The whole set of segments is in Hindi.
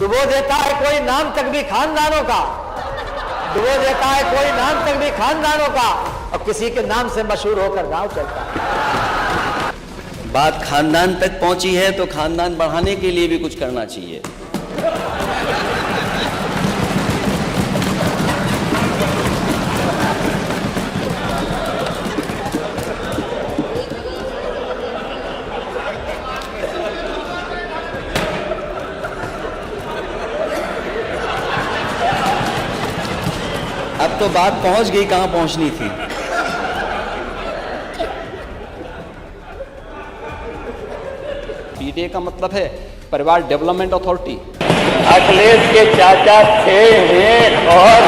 डुबो देता है कोई नाम तक भी खानदानों का, डुबो देता है कोई नाम तक भी खानदानों का, और किसी के नाम से मशहूर होकर गांव चलता है। बात खानदान तक पहुंची है तो खानदान बढ़ाने के लिए भी कुछ करना चाहिए। अब तो बात पहुंच गई कहां पहुंचनी थी। पीडीए का मतलब है परिवार डेवलपमेंट अथॉरिटी। अखिलेश के चाचा थे हैं और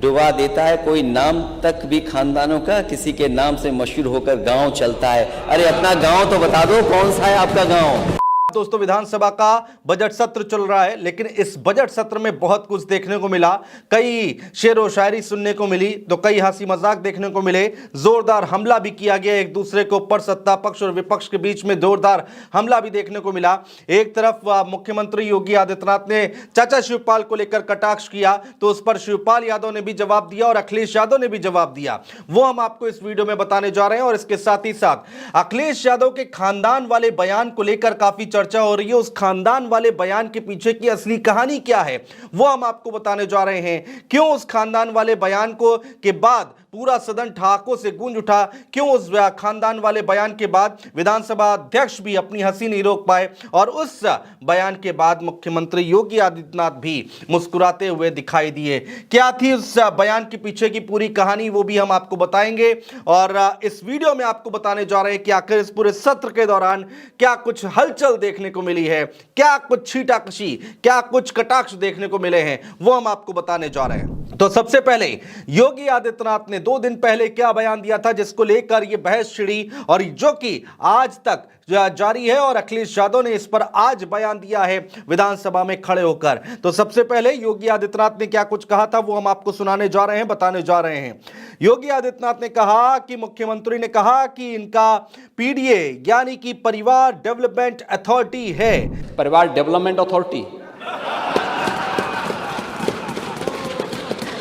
डुबा देता है कोई नाम तक भी खानदानों का, किसी के नाम से मशहूर होकर गांव चलता है। अरे अपना गांव तो बता दो, कौन सा है आपका गांव। दोस्तों, विधानसभा का बजट सत्र चल रहा है, लेकिन इस बजट सत्र में बहुत कुछ देखने को मिला। कई शेर व शायरी सुनने को मिली तो कई हंसी मजाक देखने को मिले। जोरदार हमला भी किया गया एक दूसरे के ऊपर, सत्ता पक्ष और विपक्ष के बीच में जोरदार हमला भी देखने को मिला। एक तरफ मुख्यमंत्री योगी आदित्यनाथ ने चाचा शिवपाल को लेकर कटाक्ष किया तो उस पर शिवपाल यादव ने भी जवाब दिया और अखिलेश यादव ने भी जवाब दिया। वो हम आपको इस वीडियो में बताने जा रहे हैं। और इसके साथ ही साथ अखिलेश यादव के खानदान वाले बयान को लेकर काफी चर्चा हो रही है। उस खानदान वाले बयान के पीछे की असली कहानी क्या है वो हम आपको बताने जा रहे हैं। क्यों उस खानदान वाले बयान को के बाद पूरा सदन ठहाकों से गूंज उठा, क्यों उस खानदान वाले बयान के बाद विधानसभा अध्यक्ष भी अपनी हंसी नहीं रोक पाए और उस बयान के बाद मुख्यमंत्री योगी आदित्यनाथ भी मुस्कुराते हुए दिखाई दिए। क्या थी उस बयान के पीछे की पूरी कहानी वो भी हम आपको बताएंगे। और इस वीडियो में आपको बताने जा रहे हैं कि आखिर इस पूरे सत्र के दौरान क्या कुछ हलचल देखने को मिली है, क्या कुछ छीटाकशी, क्या कुछ कटाक्ष देखने को मिले हैं, वो हम आपको बताने जा रहे हैं। तो सबसे पहले योगी आदित्यनाथ ने 2 दिन पहले क्या बयान दिया था जिसको लेकर यह बहस छिड़ी और जो कि आज तक जारी है, और अखिलेश यादव ने इस पर आज बयान दिया है विधानसभा में खड़े होकर। तो सबसे पहले योगी आदित्यनाथ ने क्या कुछ कहा था वो हम आपको सुनाने जा रहे हैं, बताने जा रहे हैं। योगी आदित्यनाथ ने कहा कि मुख्यमंत्री ने कहा कि इनका पीडीए यानी कि परिवार डेवलपमेंट अथॉरिटी है। परिवार डेवलपमेंट अथॉरिटी।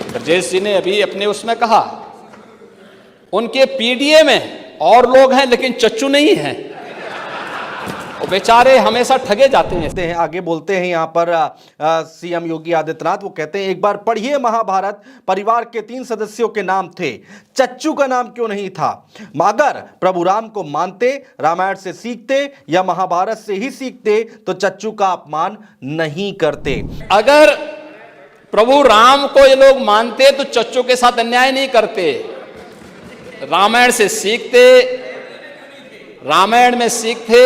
ब्रजेश जी ने अभी अपने उसमें कहा उनके पीडीए में और लोग हैं लेकिन चच्चू नहीं हैं, वो बेचारे हमेशा ठगे जाते हैं। आगे बोलते हैं यहाँ पर सीएम योगी आदित्यनाथ, वो कहते हैं एक बार पढ़िए महाभारत, परिवार के 3 सदस्यों के नाम थे, चच्चू का नाम क्यों नहीं था। अगर प्रभु राम को मानते, रामायण से सीखते या महाभारत से ही सीखते तो चच्चू का अपमान नहीं करते। अगर प्रभु राम को ये लोग मानते तो चच्चू के साथ अन्याय नहीं करते। रामायण से सीखते, रामायण में सीखते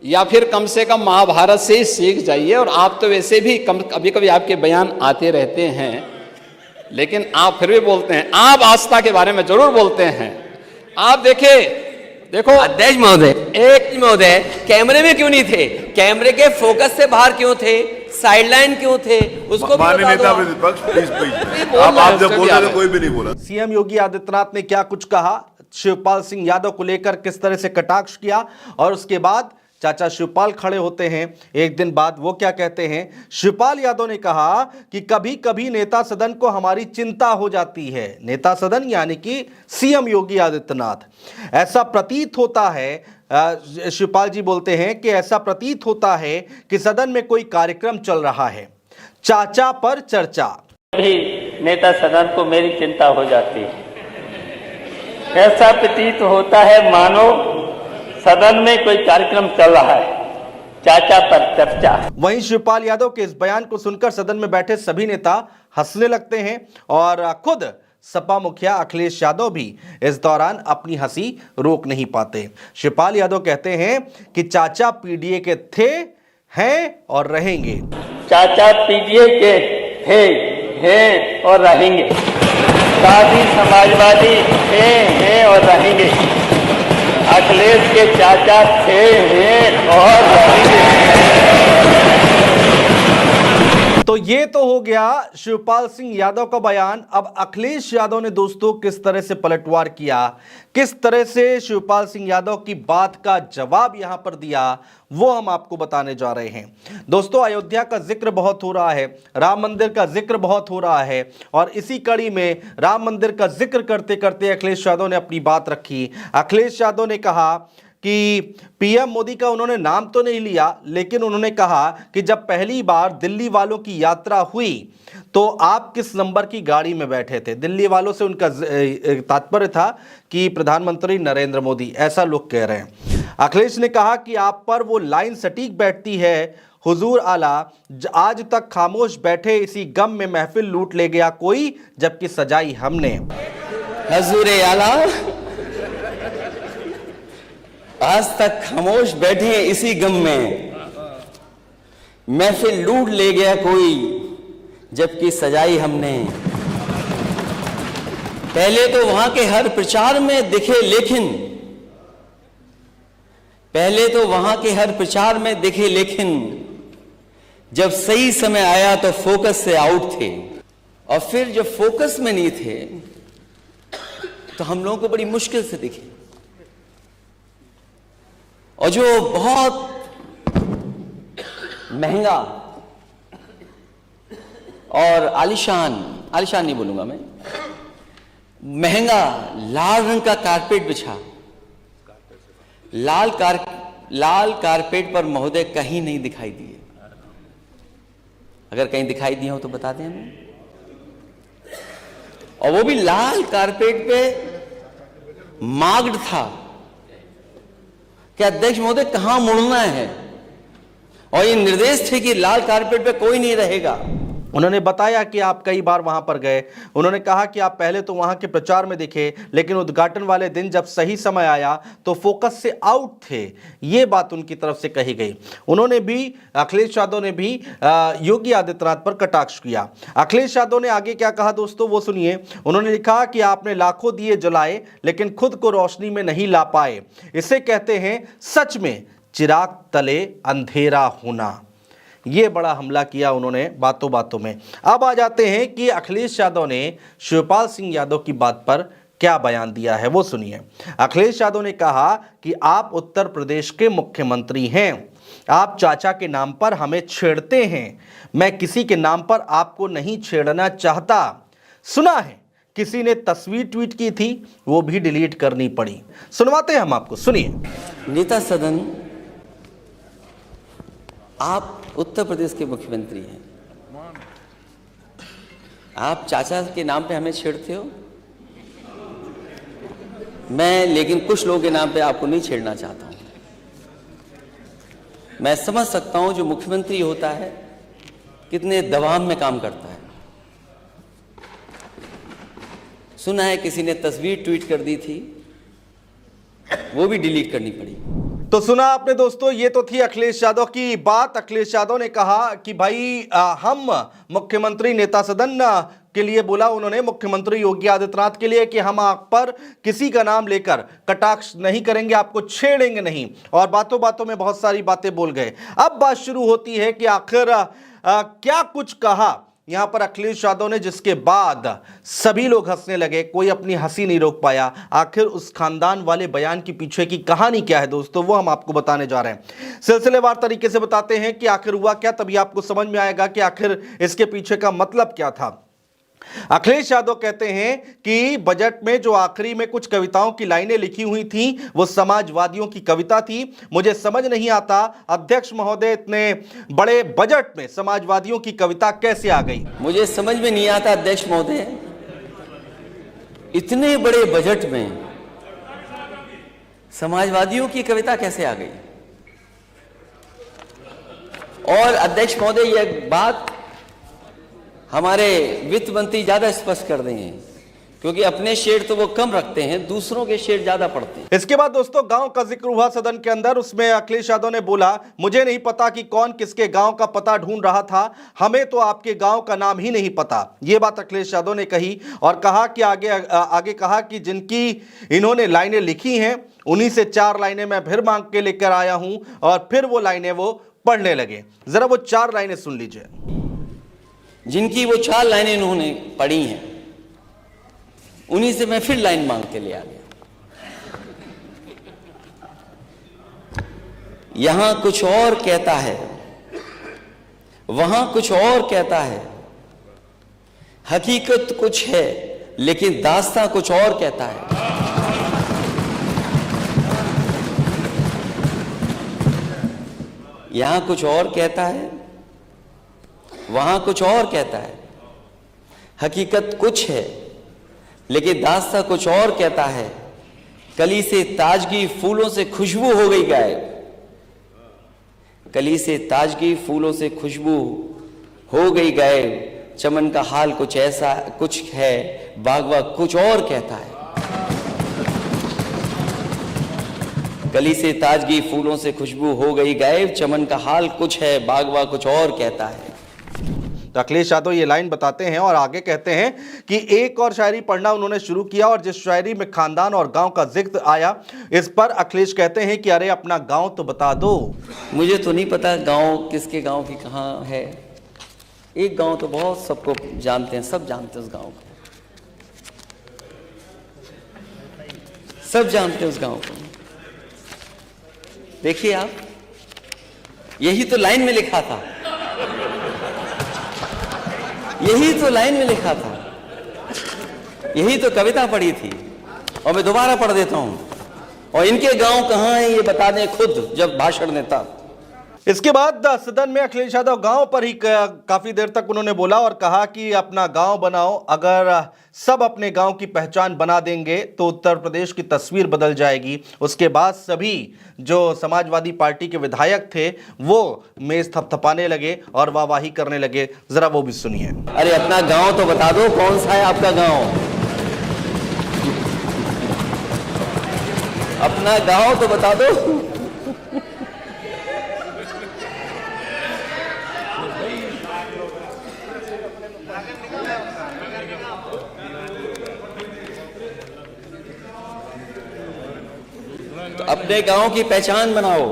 या फिर कम से कम महाभारत से ही सीख जाइए। और आप तो वैसे भी कभी कभी आपके बयान आते रहते हैं, लेकिन आप फिर भी बोलते हैं। आप आस्था के बारे में जरूर बोलते हैं। आप देखो अध्यक्ष महोदय, एक महोदय कैमरे में क्यों नहीं थे, कैमरे के फोकस से बाहर क्यों थे, साइडलाइन क्यों थे, उसको माननीय नेता प्रतिपक्ष प्लीज आप जब बोल रहे थे कोई भी नहीं बोला। सीएम योगी आदित्यनाथ ने क्या कुछ कहा, शिवपाल सिंह यादव को लेकर किस तरह से कटाक्ष किया, और उसके बाद चाचा शिवपाल खड़े होते हैं एक दिन बाद, वो क्या कहते हैं। शिवपाल यादव ने कहा कि कभी कभी नेता सदन को हमारी चिंता हो जाती है। नेता सदन यानी कि सीएम योगी आदित्यनाथ। ऐसा प्रतीत होता है, शिवपाल जी बोलते हैं कि ऐसा प्रतीत होता है कि सदन में कोई कार्यक्रम चल रहा है, चाचा पर चर्चा। भी नेता सदन को मेरी चिंता हो जाती है। ऐसा प्रतीत होता है मानो सदन में कोई कार्यक्रम चल रहा है, चाचा पर चर्चा। वहीं शिवपाल यादव के इस बयान को सुनकर सदन में बैठे सभी नेता हंसने लगते हैं और खुद सपा मुखिया अखिलेश यादव भी इस दौरान अपनी हंसी रोक नहीं पाते। शिवपाल यादव कहते हैं कि चाचा पीडीए के थे, हैं और रहेंगे। चाचा पीडीए के थे, हैं और रहेंगे। साथी समाजवादी हैं और रहेंगे। अखिलेश के चाचा थे, हैं और रहेंगे। तो ये तो हो गया शिवपाल सिंह यादव का बयान। अब अखिलेश यादव ने दोस्तों किस तरह से पलटवार किया, किस तरह से शिवपाल सिंह यादव की बात का जवाब यहां पर दिया, वो हम आपको बताने जा रहे हैं। दोस्तों, अयोध्या का जिक्र बहुत हो रहा है, राम मंदिर का जिक्र बहुत हो रहा है, और इसी कड़ी में राम मंदिर का जिक्र करते करते अखिलेश यादव ने अपनी बात रखी। अखिलेश यादव ने कहा कि पीएम मोदी का उन्होंने नाम तो नहीं लिया, लेकिन उन्होंने कहा कि जब पहली बार दिल्ली वालों की यात्रा हुई तो आप किस नंबर की गाड़ी में बैठे थे। दिल्ली वालों से उनका तात्पर्य था कि प्रधानमंत्री नरेंद्र मोदी, ऐसा लोग कह रहे हैं। अखिलेश ने कहा कि आप पर वो लाइन सटीक बैठती है, हुजूर आला आज तक खामोश बैठे, इसी गम में महफिल लूट ले गया कोई, जबकि सजाई हमने। हुजूर आला आज तक खामोश बैठे इसी गम में, महफिल लूट ले गया कोई, जबकि सजाई हमने। पहले तो वहां के हर प्रचार में दिखे लेकिन, पहले तो वहां के हर प्रचार में दिखे लेकिन, जब सही समय आया तो फोकस से आउट थे, और फिर जब फोकस में नहीं थे तो हम लोगों को बड़ी मुश्किल से दिखे। और जो बहुत महंगा और आलीशान नहीं बोलूंगा मैं, महंगा लाल रंग का कारपेट बिछा, लाल कारपेट पर महोदय कहीं नहीं दिखाई दिए। अगर कहीं दिखाई दिए हो तो बता दें हमें। और वो भी लाल कारपेट पे मार्क्ड था कि अध्यक्ष महोदय कहां मुड़ना है, और ये निर्देश थे कि लाल कारपेट पे कोई नहीं रहेगा। उन्होंने बताया कि आप कई बार वहां पर गए। उन्होंने कहा कि आप पहले तो वहां के प्रचार में दिखे, लेकिन उद्घाटन वाले दिन जब सही समय आया तो फोकस से आउट थे। ये बात उनकी तरफ से कही गई। उन्होंने भी, अखिलेश यादव ने भी योगी आदित्यनाथ पर कटाक्ष किया। अखिलेश यादव ने आगे क्या कहा दोस्तों, वो सुनिए। उन्होंने लिखा कि आपने लाखों दिए जलाए लेकिन खुद को रोशनी में नहीं ला पाए, इसे कहते हैं सच में चिराग तले अंधेरा होना। ये बड़ा हमला किया उन्होंने बातों बातों में। अब आ जाते हैं कि अखिलेश यादव ने शिवपाल सिंह यादव की बात पर क्या बयान दिया है, वो सुनिए। अखिलेश यादव ने कहा कि आप उत्तर प्रदेश के मुख्यमंत्री हैं, आप चाचा के नाम पर हमें छेड़ते हैं, मैं किसी के नाम पर आपको नहीं छेड़ना चाहता। सुना है किसी ने तस्वीर ट्वीट की थी, वो भी डिलीट करनी पड़ी। सुनवाते हैं हम आपको, सुनिए। नेता सदन, आप उत्तर प्रदेश के मुख्यमंत्री हैं, आप चाचा के नाम पे हमें छेड़ते हो। मैं लेकिन कुछ लोगों के नाम पे आपको नहीं छेड़ना चाहता हूं। मैं समझ सकता हूं जो मुख्यमंत्री होता है कितने दबाव में काम करता है। सुना है किसी ने तस्वीर ट्वीट कर दी थी, वो भी डिलीट करनी पड़ी। तो सुना आपने दोस्तों, ये तो थी अखिलेश यादव की बात। अखिलेश यादव ने कहा कि भाई हम मुख्यमंत्री, नेता सदन के लिए बोला उन्होंने, मुख्यमंत्री योगी आदित्यनाथ के लिए, कि हम आप पर किसी का नाम लेकर कटाक्ष नहीं करेंगे, आपको छेड़ेंगे नहीं। और बातों बातों में बहुत सारी बातें बोल गए। अब बात शुरू होती है कि आखिर क्या कुछ कहा यहां पर अखिलेश यादव ने, जिसके बाद सभी लोग हंसने लगे, कोई अपनी हंसी नहीं रोक पाया। आखिर उस खानदान वाले बयान की पीछे की कहानी क्या है दोस्तों, वो हम आपको बताने जा रहे हैं। सिलसिलेवार तरीके से बताते हैं कि आखिर हुआ क्या, तभी आपको समझ में आएगा कि आखिर इसके पीछे का मतलब क्या था। अखिलेश यादव कहते हैं कि बजट में जो आखिरी में कुछ कविताओं की लाइनें लिखी हुई थी, वो समाजवादियों की कविता थी। मुझे समझ नहीं आता अध्यक्ष महोदय, इतने बड़े बजट में समाजवादियों की कविता कैसे आ गई। मुझे समझ में नहीं आता अध्यक्ष महोदय, इतने बड़े बजट में समाजवादियों की कविता कैसे आ गई। और अध्यक्ष महोदय, यह बात हमारे वित्त मंत्री ज्यादा स्पष्ट कर देंगे, क्योंकि अपने शेयर तो वो कम रखते हैं, दूसरों के शेयर ज्यादा पड़ते हैं। इसके बाद दोस्तों गांव का जिक्र हुआ सदन के अंदर। उसमें अखिलेश यादव ने बोला, मुझे नहीं पता कि कौन किसके गांव का पता ढूंढ रहा था, हमें तो आपके गांव का नाम ही नहीं पता। यह बात अखिलेश यादव ने कही और कहा कि आगे कहा कि जिनकी इन्होंने लाइनें लिखी हैं, उन्हीं से 4 लाइनें मैं फिर मांग के लेकर आया हूं। और फिर वो लाइनें वो पढ़ने लगे। जरा वो 4 लाइनें सुन लीजिए। जिनकी वो 4 लाइनें इन्होंने पढ़ी हैं, उन्हीं से मैं फिर लाइन मांग के ले आ गया। यहां कुछ और कहता है, वहां कुछ और कहता है, हकीकत कुछ है लेकिन दास्तां कुछ और कहता है। यहां कुछ और कहता है, वहां कुछ और कहता है, हकीकत कुछ है लेकिन दास्तां कुछ और कहता है। कली से ताजगी फूलों से खुशबू हो गई गायब, कली से ताजगी फूलों से खुशबू हो गई गायब। चमन का हाल कुछ ऐसा कुछ है, बागवा कुछ और कहता है। कली से ताजगी फूलों से खुशबू हो गई गायब, चमन का हाल कुछ है, बागवा कुछ और कहता है। तो अखिलेश यादव ये लाइन बताते हैं और आगे कहते हैं कि एक और शायरी पढ़ना उन्होंने शुरू किया और जिस शायरी में खानदान और गांव का जिक्र आया, इस पर अखिलेश कहते हैं कि अरे अपना गांव तो बता दो। मुझे तो नहीं पता गांव किसके गांव की कहाँ है। एक गांव तो बहुत सबको जानते हैं, सब जानते हैं उस गांव को, सब जानते हैं उस गांव को। देखिए आप, यही तो लाइन में लिखा था, यही तो लाइन में लिखा था, यही तो कविता पढ़ी थी। और मैं दोबारा पढ़ देता हूं, और इनके गांव कहां है ये बता दें खुद जब भाषण देता। इसके बाद सदन में अखिलेश यादव गांव पर ही काफी देर तक उन्होंने बोला और कहा कि अपना गांव बनाओ, अगर सब अपने गांव की पहचान बना देंगे तो उत्तर प्रदेश की तस्वीर बदल जाएगी। उसके बाद सभी जो समाजवादी पार्टी के विधायक थे वो मेज थपथपाने लगे और वाहवाही करने लगे। जरा वो भी सुनिए। अरे अपना गांव तो बता दो, कौन सा है आपका गांव? अपना गांव तो बता दो। तो अपने गांव की पहचान बनाओ।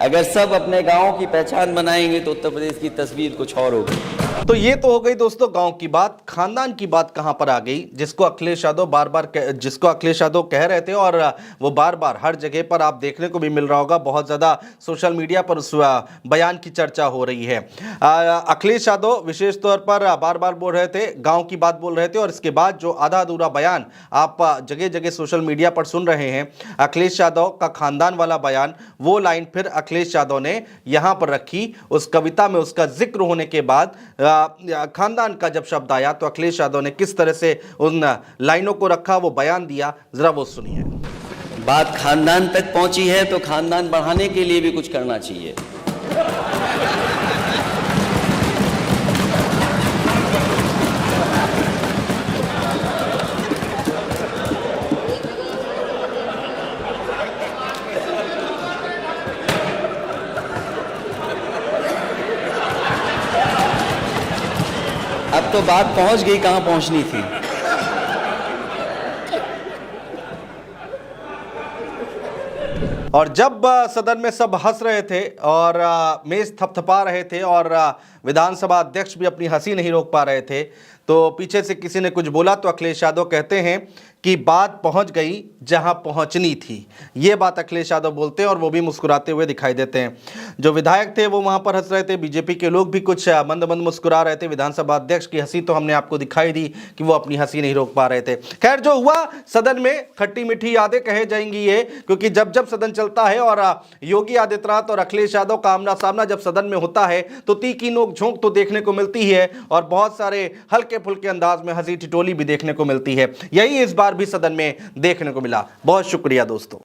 अगर सब अपने गांव की पहचान बनाएंगे तो उत्तर प्रदेश की तस्वीर कुछ और होगी। तो ये तो हो गई दोस्तों गांव की बात। खानदान की बात कहां पर आ गई, जिसको अखिलेश यादव अखिलेश यादव कह रहे थे और वो बार बार हर जगह पर आप देखने को भी मिल रहा होगा। बहुत ज़्यादा सोशल मीडिया पर उस बयान की चर्चा हो रही है। अखिलेश यादव विशेष तौर पर बार बार बोल रहे थे, गाँव की बात बोल रहे थे, और इसके बाद जो आधा अधूरा बयान आप जगह जगह सोशल मीडिया पर सुन रहे हैं, अखिलेश यादव का खानदान वाला बयान, वो लाइन फिर अखिलेश यादव ने यहाँ पर रखी। उस कविता में उसका जिक्र होने के बाद खानदान का जब शब्द आया तो अखिलेश यादव ने किस तरह से उन लाइनों को रखा, वो बयान दिया, जरा वो सुनिए। बात खानदान तक पहुंची है तो खानदान बढ़ाने के लिए भी कुछ करना चाहिए। अब तो बात पहुंच गई कहां पहुंचनी थी। और जब सदन में सब हंस रहे थे और मेज थपथपा रहे थे और विधानसभा अध्यक्ष भी अपनी हंसी नहीं रोक पा रहे थे, तो पीछे से किसी ने कुछ बोला तो अखिलेश यादव कहते हैं कि बात पहुंच गई जहां पहुंचनी थी। ये बात अखिलेश यादव बोलते हैं और वो भी मुस्कुराते हुए दिखाई देते हैं। जो विधायक थे वो वहां पर हंस रहे थे, बीजेपी के लोग भी कुछ मंद मंद मुस्कुरा रहे थे। विधानसभा अध्यक्ष की हंसी तो हमने आपको दिखाई दी कि वो अपनी हंसी नहीं रोक पा रहे थे। खैर, जो हुआ सदन में खट्टी मीठी यादें कहे जाएंगी ये, क्योंकि जब जब सदन चलता है और योगी आदित्यनाथ और अखिलेश यादव का आमना सामना जब सदन में होता है तो तीखी नोक झोंक तो देखने को मिलती है और बहुत सारे हल्के फुल्के अंदाज में हंसी ठिठोली भी देखने को मिलती है। यही इस बार भी सदन में देखने को मिला। बहुत शुक्रिया दोस्तों।